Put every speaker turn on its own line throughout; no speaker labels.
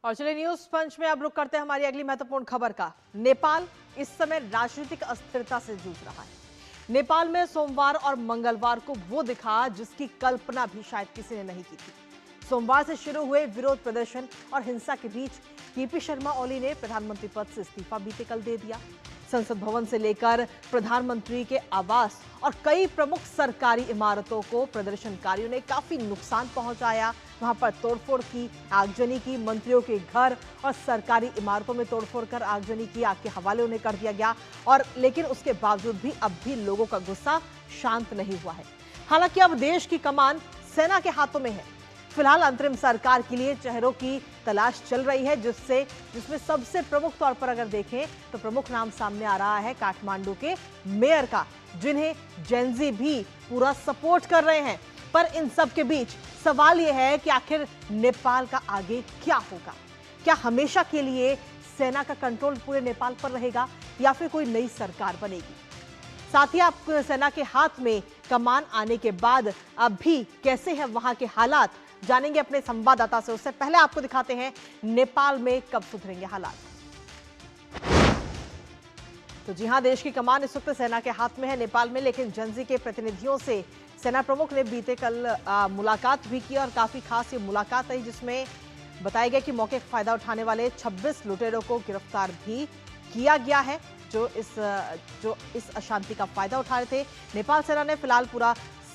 और चलिए न्यूज पंच में अब रुक करते हैं हमारी अगली महत्वपूर्ण खबर का। नेपाल इस समय राजनीतिक अस्थिरता से जूझ रहा है। नेपाल में सोमवार और मंगलवार को वो दिखा जिसकी कल्पना भी शायद किसी ने नहीं की थी। सोमवार से शुरू हुए विरोध प्रदर्शन और हिंसा के बीच केपी शर्मा ओली ने प्रधानमंत्री पद से इस्तीफा बीते कल दे दिया। संसद भवन से लेकर प्रधानमंत्री के आवास और कई प्रमुख सरकारी इमारतों को प्रदर्शनकारियों ने काफी नुकसान पहुंचाया। वहां पर तोड़फोड़ की, आगजनी की, मंत्रियों के घर और सरकारी इमारतों में तोड़फोड़ कर आगजनी की, आग के हवाले उन्हें कर दिया गया। और लेकिन उसके बावजूद भी अब भी लोगों का गुस्सा शांत नहीं हुआ है। हालांकि अब देश की कमान सेना के हाथों में है। फिलहाल अंतरिम सरकार के लिए चेहरों की तलाश चल रही है, जिसमें सबसे प्रमुख तौर पर अगर देखें तो प्रमुख नाम सामने आ रहा है काठमांडू के मेयर का, जिन्हें जेनजी भी पूरा सपोर्ट कर रहे हैं। पर इन सब के बीच सवाल यह है कि आखिर नेपाल का आगे क्या होगा? क्या हमेशा के लिए सेना का कंट्रोल पूरे नेपाल पर रहेगा या फिर कोई नई सरकार बनेगी? साथ ही आप सेना के हाथ में कमान आने के बाद अब भी कैसे हैं वहां के हालात, जानेंगे अपने संवाददाता से। उससे पहले आपको दिखाते हैं नेपाल में कब सुधरेंगे हालात। तो जी हां, देश की कमान इस वक्त सेना के हाथ में है नेपाल में, लेकिन जेनजी के प्रतिनिधियों से सेना प्रमुख ने बीते कल मुलाकात भी की और काफी खास ये मुलाकात रही, जिसमें बताया गया कि मौके का फायदा उठाने वाले 26 लुटेरों को गिरफ्तार भी किया गया है, जो इस अशांति का फायदा उठा रहे थे। नेपाल सेना ने फिलहाल पूरा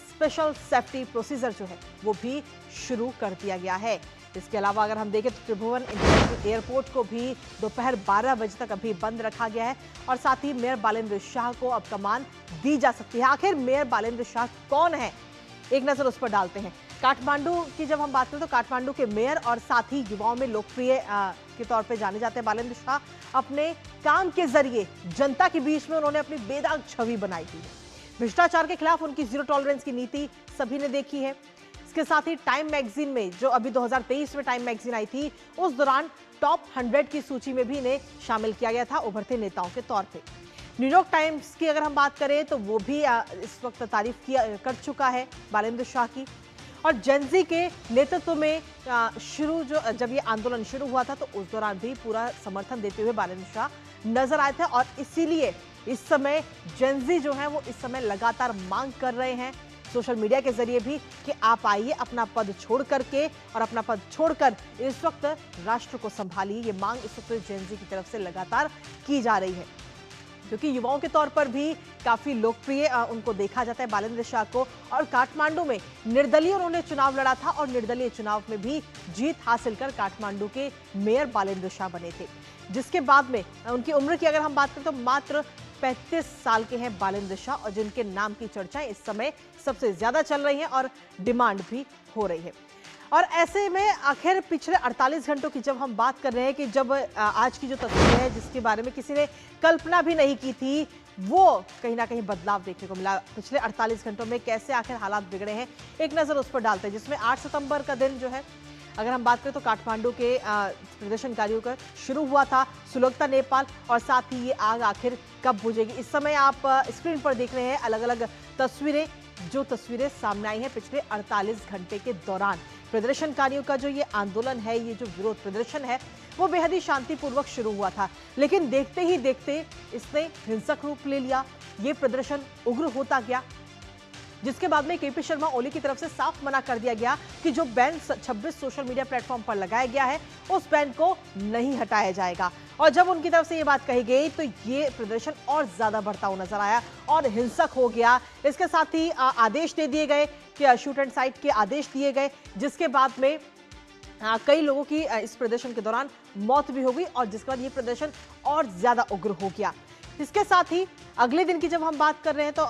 स्पेशल सेफ्टी प्रोसीजर जो है वो भी शुरू कर दिया गया है। इसके अलावा अगर हम देखें तो त्रिभुवन इंटरनेशनल एयरपोर्ट को भी दोपहर 12 बजे तक अभी बंद रखा गया है और साथ ही मेयर बालेंद्र शाह को अब कमान दी जा सकती है। आखिर मेयर बालेंद्र शाह कौन है, एक नजर उस पर डालते हैं। काठमांडू की जब हम बात करें तो काठमांडू के मेयर और साथ ही युवाओं में लोकप्रिय के तौर पे जाने जाते हैं बालेंद्र शाह। अपने काम के जरिए जनता के बीच में उन्होंने अपनी बेदाग छवि बनाई थी। भ्रष्टाचार के खिलाफ उनकी जीरो टॉलरेंस की नीति सभी ने देखी है। इसके साथ ही टाइम मैगजीन में, जो अभी 2023 में टाइम मैगजीन आई थी, उस दौरान टॉप 100 की सूची में भी इन्हें शामिल किया गया था उभरते नेताओं के तौर पे। न्यूयॉर्क टाइम्स की अगर हम बात करें तो वो भी इस वक्त तारीफ कर चुका है बालेंद्र शाह की। और जेनजी के नेतृत्व में जब ये आंदोलन शुरू हुआ था तो उस दौरान भी पूरा समर्थन देते हुए बालेंद्र शाह नजर आए थे और इसीलिए इस समय जेनजी जो है वो इस समय लगातार मांग कर रहे हैं सोशल मीडिया के जरिए भी कि आप आइए अपना पद छोड़ करके और अपना पद छोड़कर इस वक्त राष्ट्र को संभालिए। ये मांग इस वक्त जेनजी की तरफ से लगातार की जा रही है, क्योंकि युवाओं के तौर पर भी काफी लोकप्रिय उनको देखा जाता है बालेंद्र शाह को। और काठमांडू में निर्दलीय उन्होंने चुनाव लड़ा था और निर्दलीय चुनाव में भी जीत हासिल कर काठमांडू के मेयर बालेंद्र शाह बने थे, जिसके बाद में उनकी उम्र की अगर हम बात करें तो मात्र 35 साल के हैं बालेंद्र शाह, और जिनके नाम की चर्चाएं इस समय सबसे ज्यादा चल रही हैं और डिमांड भी हो रही है। और ऐसे में आखिर पिछले 48 घंटों की जब हम बात कर रहे हैं कि जब आज की जो तस्वीर है जिसके बारे में किसी ने कल्पना भी नहीं की थी, वो कहीं ना कहीं बदलाव देखने को मिला। पिछले 48 घंटों में कैसे आखिर हालात बिगड़े हैं, एक नजर उस पर डालते हैं, जिसमें 8 सितंबर का दिन जो है अगर हम बात करें तो काठमांडू के प्रदर्शनकारियों का शुरू हुआ था सुलगता नेपाल, और साथ ही ये आग आखिर कब बुझेगी। इस समय आप स्क्रीन पर देख रहे हैं अलग अलग तस्वीरें, जो तस्वीरें सामने आई हैं पिछले 48 घंटे के दौरान। प्रदर्शनकारियों का जो ये आंदोलन है, ये जो विरोध प्रदर्शन है, वो बेहद ही शांतिपूर्वक शुरू हुआ था, लेकिन देखते ही देखते इसने हिंसक रूप ले लिया। ये प्रदर्शन उग्र होता गया, जिसके बाद में केपी शर्मा ओली की तरफ से साफ मना कर दिया गया कि जो बैन 26 सोशल मीडिया प्लेटफॉर्म पर लगाया गया है उस बैन को नहीं हटाया जाएगा। और जब उनकी तरफ से ये बात कही गई तो ये प्रदर्शन और ज्यादा बढ़ता हुआ नजर आया और हिंसक हो गया। इसके साथ ही आदेश दे दिए गए कि शूट एंड साइट के आदेश दिए गए, जिसके बाद में कई लोगों की इस प्रदर्शन के दौरान मौत भी हो गई और जिसके बाद ये प्रदर्शन और ज्यादा उग्र हो गया। इसके साथ ही अगले दिन की जब हम बात कर रहे हैं तो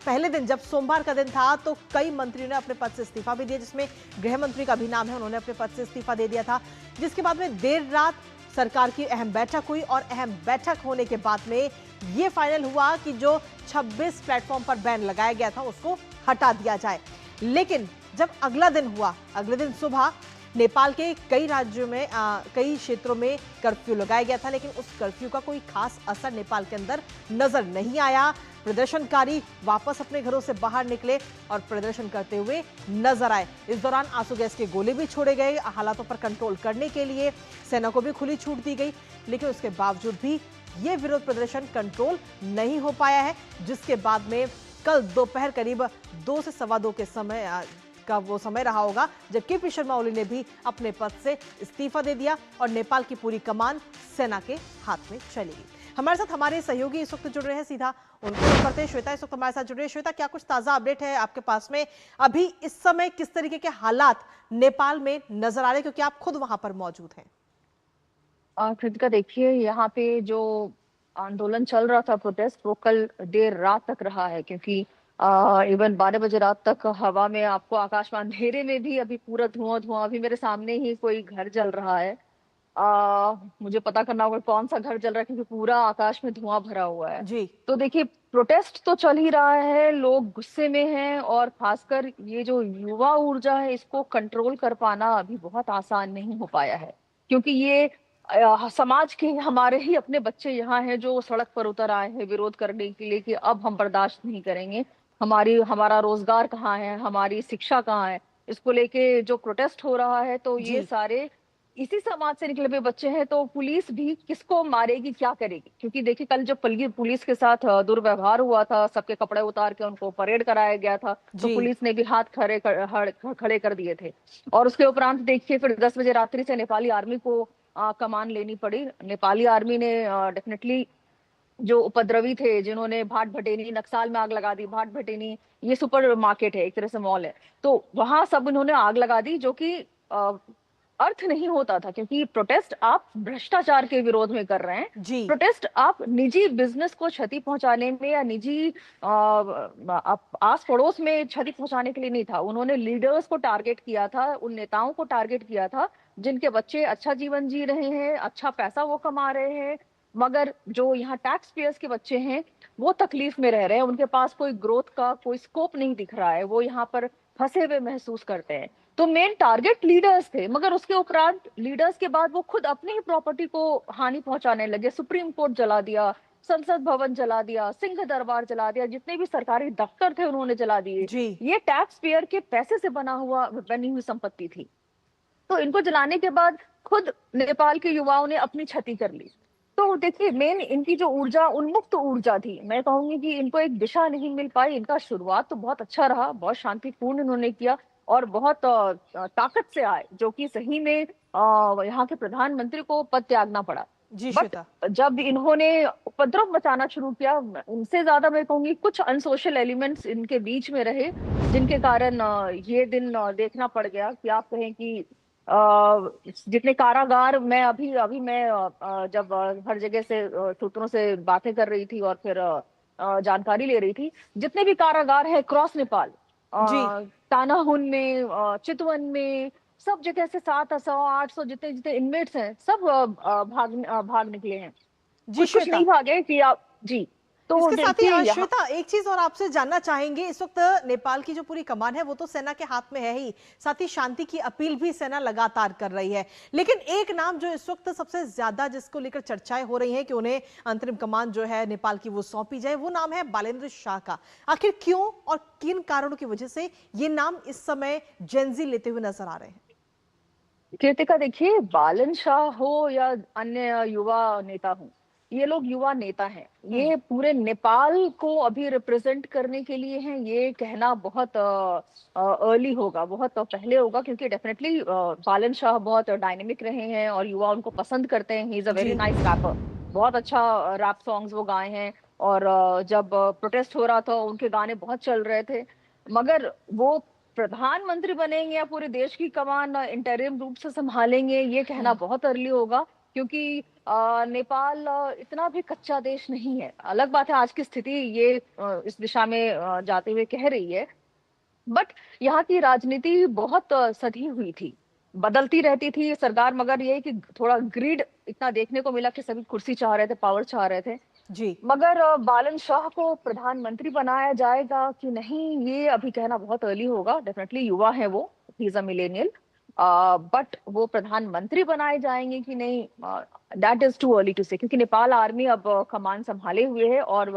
पहले दिन जब सोमवार का दिन था तो कई मंत्रियों ने अपने पद से इस्तीफा भी दिया, जिसमें गृह मंत्री का भी नाम है, उन्होंने अपने पद से इस्तीफा दे दिया था। जिसके बाद में देर रात सरकार की अहम बैठक हुई और अहम बैठक होने के बाद में ये फाइनल हुआ कि जो 26 प्लेटफॉर्म पर बैन लगाया गया था उसको हटा दिया जाए। लेकिन जब अगला दिन हुआ, अगले दिन सुबह नेपाल के कई राज्यों में कई क्षेत्रों में कर्फ्यू लगाया गया था, लेकिन उस कर्फ्यू का कोई खास असर नेपाल के अंदर नजर नहीं आया। प्रदर्शनकारी वापस अपने घरों से बाहर निकले और प्रदर्शन करते हुए नजर आए। इस दौरान आंसू गैस के गोले भी छोड़े गए। हालातों पर कंट्रोल करने के लिए सेना को भी खुली छूट दी गई, लेकिन उसके बावजूद भी ये विरोध प्रदर्शन कंट्रोल नहीं हो पाया है, जिसके बाद में कल दोपहर करीब 2 से सवा 2 के समय का वो समय रहा होगा जब केपी शर्मा ओली ने भी अपने पद से इस्तीफा दे दिया और नेपाल की पूरी कमान सेना के हाथ में चली गई। हमारे साथ हमारे सहयोगी इस वक्त जुड़ रहे हैं, सीधा उनको करते हैं। श्वेता इस वक्त हमारे साथ जुड़ रही है। श्वेता, क्या कुछ ताजा अपडेट है आपके पास में? अभी इस समय किस तरीके के हालात नेपाल में नजर आ रहे हैं, क्योंकि आप खुद वहां पर मौजूद हैं?
कृतिका, देखिए, यहाँ पे जो आंदोलन चल रहा था, प्रोटेस्ट, वो कल देर रात तक रहा है, क्योंकि इवन 12 बजे रात तक हवा में आपको आकाश में अंधेरे में भी अभी पूरा धुआं धुआं, अभी मेरे सामने ही कोई घर जल रहा है। मुझे पता करना होगा कौन सा घर जल रहा है, क्योंकि पूरा आकाश में धुआं भरा हुआ है।
जी।
तो देखिए, प्रोटेस्ट तो चल ही रहा है, लोग गुस्से में हैं, और खासकर ये जो युवा ऊर्जा है, इसको कंट्रोल कर पाना अभी बहुत आसान नहीं हो पाया है, क्योंकि ये समाज के हमारे ही अपने बच्चे यहाँ हैं जो सड़क पर उतर आए हैं विरोध करने के लिए कि अब हम बर्दाश्त नहीं करेंगे, हमारा रोजगार कहाँ है, हमारी शिक्षा कहाँ है, इसको लेके जो प्रोटेस्ट हो रहा है। तो ये
जी।
सारे इसी समाज से निकले हुए बच्चे हैं, तो पुलिस भी किसको मारेगी, क्या करेगी? क्योंकि देखिए, कल जब पुलिस के साथ दुर्व्यवहार हुआ था, सबके कपड़े उतार के उनको परेड कराया गया था, तो
जी।
पुलिस ने भी हाथ खड़े कर दिए थे। और उसके उपरांत देखिए, फिर 10 बजे रात्रि से नेपाली आर्मी को कमान लेनी पड़ी। नेपाली आर्मी ने डेफिनेटली जो उपद्रवी थे, जिन्होंने भाट भटेनी, नक्साल में आग लगा दी। भाट भटेनी ये सुपर मार्केट है, एक तरह से मॉल है, तो वहां सब इन्होंने आग लगा दी, जो कि अर्थ नहीं होता था, क्योंकि प्रोटेस्ट आप भ्रष्टाचार के विरोध में कर रहे हैं।
जी।
प्रोटेस्ट आप निजी बिजनेस को क्षति पहुंचाने में या निजी आस पड़ोस में क्षति पहुंचाने के लिए नहीं था। उन्होंने लीडर्स को टारगेट किया था, उन नेताओं को टारगेट किया था जिनके बच्चे अच्छा जीवन जी रहे हैं, अच्छा पैसा वो कमा रहे हैं, मगर जो यहाँ टैक्स पेयर्स के बच्चे हैं वो तकलीफ में रह रहे हैं, उनके पास कोई ग्रोथ का कोई स्कोप नहीं दिख रहा है, वो यहाँ पर फंसे हुए महसूस करते हैं। तो मेन टारगेट लीडर्स थे, मगर उसके उपरांत लीडर्स के बाद वो खुद अपनी ही प्रॉपर्टी को हानि पहुंचाने लगे। सुप्रीम कोर्ट जला दिया, संसद भवन जला दिया, सिंह दरबार जला दिया, जितने भी सरकारी दफ्तर थे उन्होंने जला दिए।
जी।
ये टैक्स पेयर के पैसे से बनी हुई संपत्ति थी। तो इनको जलाने के बाद खुद नेपाल के युवाओं ने अपनी क्षति कर ली। तो देखिए, मेन इनकी जो ऊर्जा उन्मुक्त ऊर्जा थी, मैं कहूंगी कि इनको एक दिशा नहीं मिल पाई। इनका शुरुआत तो बहुत अच्छा रहा, बहुत शांतिपूर्ण इन्होंने किया और बहुत ताकत से आए, जो कि सही में यहाँ के प्रधानमंत्री को पद त्यागना पड़ा।
जी
बट
श्वेता।
जब इन्होंने उपद्रव मचाना शुरू किया, उनसे ज्यादा मैं कहूंगी कुछ अनसोशल एलिमेंट्स इनके बीच में रहे, जिनके कारण ये दिन देखना पड़ गया कि आप कहें कि जितने कारागार, मैं अभी अभी मैं जब हर जगह से सूत्रों से बातें कर रही थी और फिर जानकारी ले रही थी, जितने भी कारागार है क्रॉस नेपाल,
जी।
तानाहुन में, चितवन में, सब जगह से 700 800 जितने जितने इनमेट्स हैं, सब भाग निकले हैं।
जी
कुछ कुछ
श्वेता,
नहीं भागे कि आप जी। तो
इसके साथ ही
देखिए यहाँ
श्वेता, एक चीज और आपसे जानना चाहेंगे। इस वक्त नेपाल की जो पूरी कमान है वो तो सेना के हाथ में है ही, साथ ही शांति की अपील भी सेना लगातार कर रही है, लेकिन एक नाम जो इस वक्त सबसे ज्यादा जिसको लेकर चर्चाएं हो रही हैं कि उन्हें अंतरिम कमान जो है नेपाल की वो सौंपी जाए, वो नाम है बालेन्द्र शाह का। आखिर क्यों और किन कारणों की वजह से ये नाम इस समय जेनजी लेते हुए नजर आ रहे हैं?
कृतिका, देखिए, बालन शाह हो या अन्य युवा नेता हो, ये लोग युवा नेता हैं, ये पूरे नेपाल को अभी रिप्रेजेंट करने के लिए हैं। ये कहना बहुत अर्ली होगा, बहुत पहले होगा, क्योंकि डेफिनेटली बालन शाह बहुत डायनेमिक रहे हैं और युवा उनको पसंद करते हैं। ही इज अ वेरी
जी।
नाइस रैपर, बहुत अच्छा रैप सॉन्ग्स वो गाए हैं, और जब प्रोटेस्ट हो रहा था उनके गाने बहुत चल रहे थे। मगर वो प्रधानमंत्री बनेंगे या पूरे देश की कमान इंटरिम रूप से संभालेंगे, ये कहना बहुत अर्ली होगा, क्योंकि नेपाल इतना भी कच्चा देश नहीं है। अलग बात है आज की स्थिति ये इस दिशा में जाते हुए कह रही है, बट यहाँ की राजनीति बहुत सधी हुई थी, बदलती रहती थी सरकार, मगर ये कि थोड़ा ग्रीड इतना देखने को मिला कि सभी कुर्सी चाह रहे थे, पावर चाह रहे थे।
जी।
मगर बालन शाह को प्रधानमंत्री बनाया जाएगा कि नहीं, ये अभी कहना बहुत अर्ली होगा। डेफिनेटली युवा है वो, he is a millennial, but वो प्रधानमंत्री बनाए जाएंगे कि नहीं, that is too early to say, क्योंकि नेपाल आर्मी अब कमान संभाले हुए है। और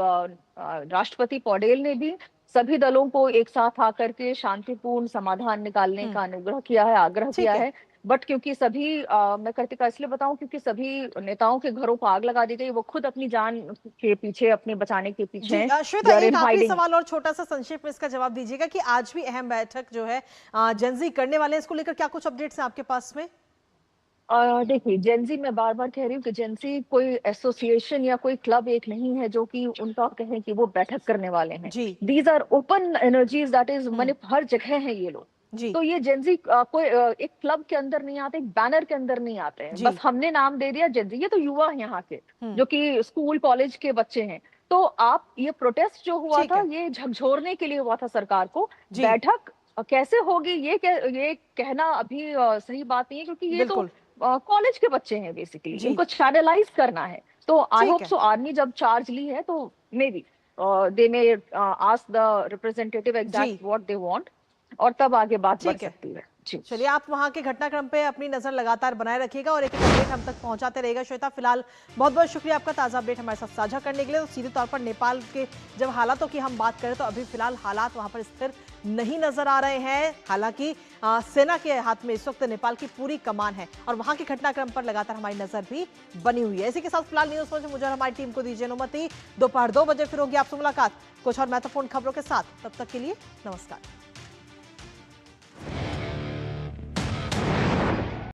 राष्ट्रपति पौडेल ने भी सभी दलों को एक साथ आकर के शांतिपूर्ण समाधान निकालने का अनुग्रह किया है, आग्रह
ठीक
किया
है।
है। बट क्योंकि सभी मैं कृतिका इसलिए बताऊं क्योंकि सभी नेताओं के घरों को आग लगा दी गई, वो खुद अपनी जान के पीछे, अपने बचाने के पीछे
जी
हैं।
श्वेता,
दे आर
एक
इन
आखिरी
हाइडिंग।
सवाल और छोटा सा संक्षेप में इसका जवाब दीजिएगा कि आज भी अहम बैठक जो है जेंजी करने वाले हैं, इसको लेकर क्या कुछ अपडेट्स हैं आपके पास में?
देखिए, जेंजी, मैं बार बार कह रही हूँ कि जेंजी कोई एसोसिएशन या कोई क्लब एक नहीं है जो कि उनका कहें कि वो बैठक करने वाले हैं।
जी।
These are open energies, that is, माने हर जगह है ये लोग।
जी।
तो ये जेंजी कोई एक क्लब के अंदर नहीं आते, एक बैनर के अंदर नहीं आते हैं,
जी।
बस हमने नाम दे दिया जेंजी। ये तो युवा है यहाँ के,
हम्म।
जो कि स्कूल कॉलेज के बच्चे हैं। तो आप, ये प्रोटेस्ट जो हुआ
ठीक
था,
है।
ये झकझोरने के लिए हुआ था सरकार को।
जी।
बैठक कैसे होगी ये कहना अभी सही बात नहीं है, क्योंकि ये तो
बिल्कुल।
कॉलेज के बच्चे हैं बेसिकली,
जी।
इनको चैनलाइज करना है। तो आई
ठीक
होप
है।
सो आर्मी जब चार्ज ली है तो may be they may ask the representative
जी।
एग्जैक्ट व्हाट दे वांट, और तब आगे बात बढ़
ठीक है।
सकती है। जी।
चलिए, आप वहां के घटनाक्रम पे अपनी नजर लगातार बनाए रखिएगा और एक एक अपडेट हम तक पहुंचाते रहेगा। श्वेता, फिलहाल बहुत बहुत शुक्रिया आपका ताजा अपडेट हमारे साथ साझा करने के लिए। तो सीधे तौर पर नेपाल के जब हालातों की हम बात करें तो अभी फिलहाल हालात वहां पर स्थिर नहीं नजर आ रहे हैं। हालांकि सेना के हाथ में इस वक्त नेपाल की पूरी कमान है और वहां के घटनाक्रम पर लगातार हमारी नजर भी बनी हुई है। इसी के साथ फिलहाल न्यूज में मुझे और हमारी टीम को दीजिए अनुमति। दोपहर 2 बजे फिर होगी आपसे मुलाकात कुछ और महत्वपूर्ण खबरों के साथ। तब तक के लिए नमस्कार।